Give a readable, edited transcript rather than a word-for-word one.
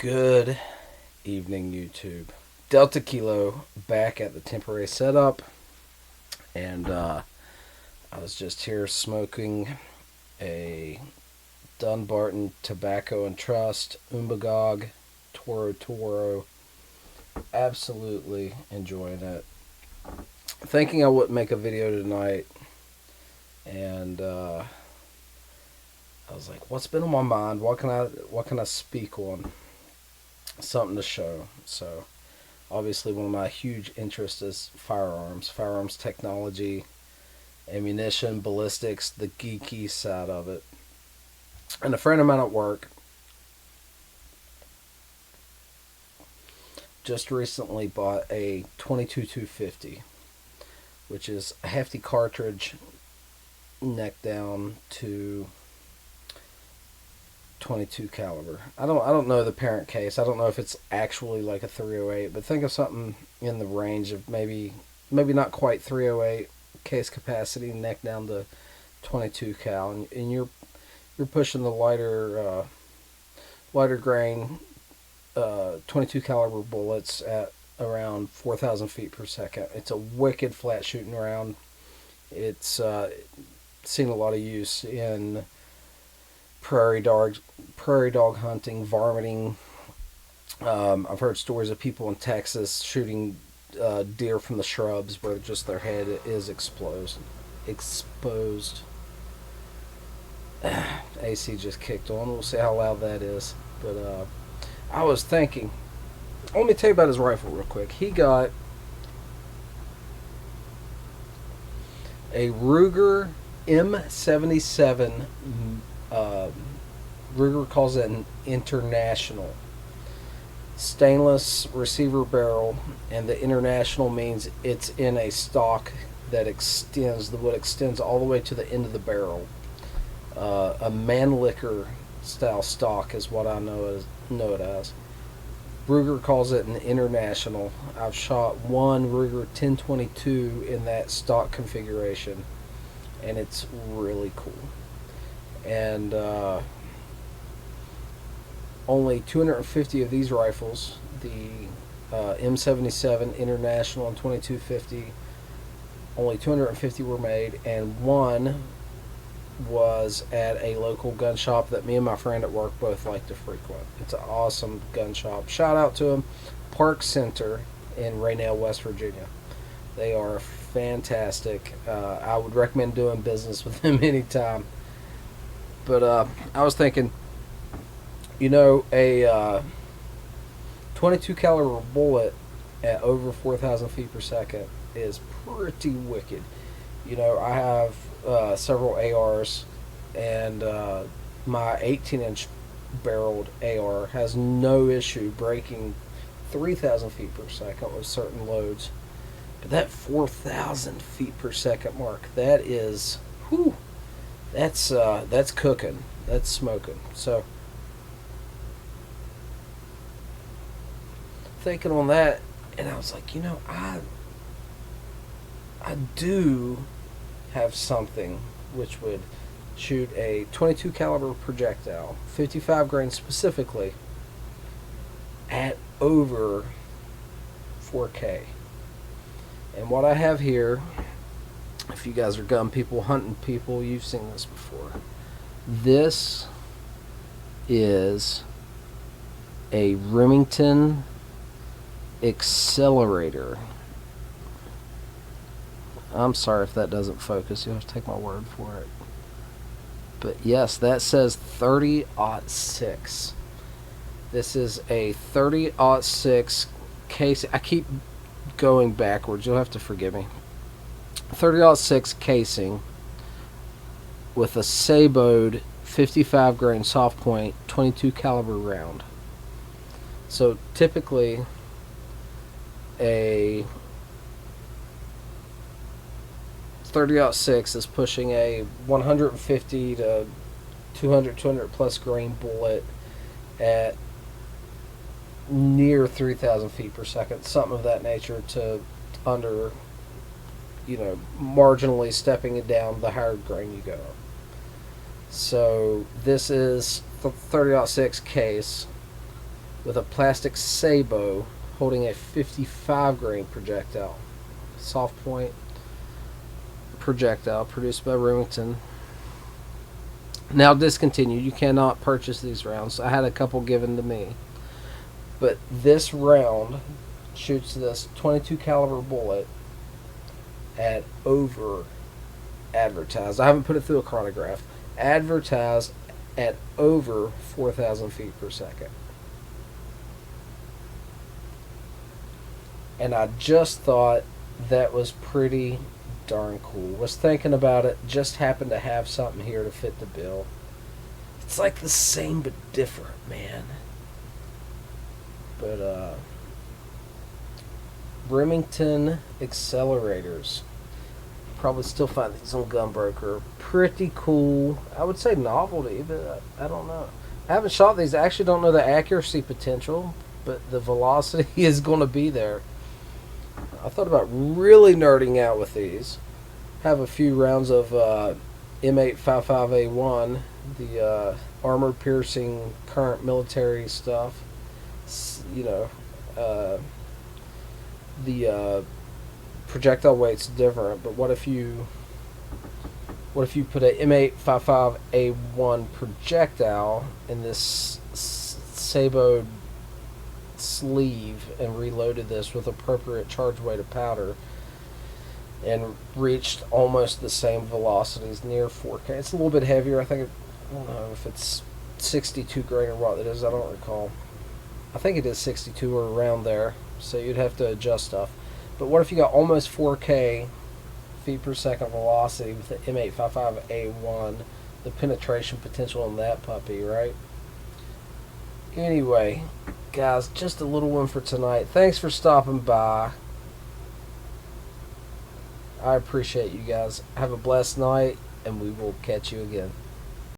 Good evening, YouTube. Delta Kilo back at the temporary setup, and I was just here smoking a Dunbarton Tobacco and Trust Umbagog Toro Toro. Absolutely enjoying it. Thinking I wouldn't make a video tonight, and I was like, "What's been on my mind? What can I speak on? Something to show." So obviously one of my huge interests is firearms technology, ammunition, ballistics, the geeky side of it. And a friend of mine at work just recently bought a 22-250, which is a hefty cartridge, neck down to 22 caliber. I don't know the parent case. I don't know if it's actually like a 308, but think of something in the range of maybe not quite 308 case capacity, neck down to 22 cal, and you're pushing the lighter grain 22 caliber bullets at around 4,000 feet per second. It's a wicked flat shooting round. It's seen a lot of use in prairie dog hunting, varminting. I've heard stories of people in Texas shooting deer from the shrubs where just their head is exposed. AC just kicked on. We'll see how loud that is. But I was thinking, let me tell you about his rifle real quick. He got a Ruger M77. Ruger calls it an international stainless receiver barrel, and the international means it's in a stock that extends. The wood extends all the way to the end of the barrel. A Mannlicher style stock is what I know it as. Ruger calls it an international. I've shot one Ruger 1022 in that stock configuration, and it's really cool. And only 250 of these rifles, the M77 International and 2250, only 250 were made, and one was at a local gun shop that me and my friend at work both like to frequent. It's an awesome gun shop. Shout out to them, Park Center in Raynell, West Virginia. They are fantastic. I would recommend doing business with them anytime. But I was thinking, a 22 caliber bullet at over 4,000 feet per second is pretty wicked. I have several ARs, and my 18-inch barreled AR has no issue breaking 3,000 feet per second with certain loads. But that 4,000 feet per second mark, that is, whew, that's cooking. That's smoking. So, thinking on that, and I was like, I do have something which would shoot a 22 caliber projectile, 55 grain specifically, at over 4K. And what I have here, if you guys are gun people, hunting people, you've seen this before. This is a Remington Accelerator. I'm sorry if that doesn't focus. You'll have to take my word for it. But yes, that says 30-06. This is a 30-06 case. I keep going backwards. You'll have to forgive me. 30-06 casing with a saboed 55 grain soft point 22 caliber round. So typically a 30-06 is pushing a 150 to 200 plus grain bullet at near 3,000 feet per second, something of that nature, to under, marginally stepping it down the higher grain you go. So this is the 30-06 case. with a plastic sabot holding a 55 grain projectile. Soft point projectile produced by Remington. Now discontinued. You cannot purchase these rounds. I had a couple given to me. But this round shoots this 22 caliber bullet at over advertised. I haven't put it through a chronograph. Advertised at over 4,000 feet per second. And I just thought that was pretty darn cool. Was thinking about it, just happened to have something here to fit the bill. It's like the same but different, man. But Remington Accelerators. Probably still find these on Gunbroker. Pretty cool. I would say novelty, but I don't know. I haven't shot these. I actually don't know the accuracy potential, but the velocity is going to be there. I thought about really nerding out with these. Have a few rounds of M855A1, the armor-piercing current military stuff. You know, the projectile weight's different, but what if you put a M855A1 projectile in this sabot sleeve and reloaded this with appropriate charge weight of powder and reached almost the same velocities, near 4K. It's a little bit heavier. I don't know if it's 62 grain or what it is. I don't recall. I think it is 62 or around there, so you'd have to adjust stuff. But what if you got almost 4K feet per second velocity with the M855A1, the penetration potential on that puppy, right? Anyway, guys, just a little one for tonight. Thanks for stopping by. I appreciate you guys. Have a blessed night, and we will catch you again.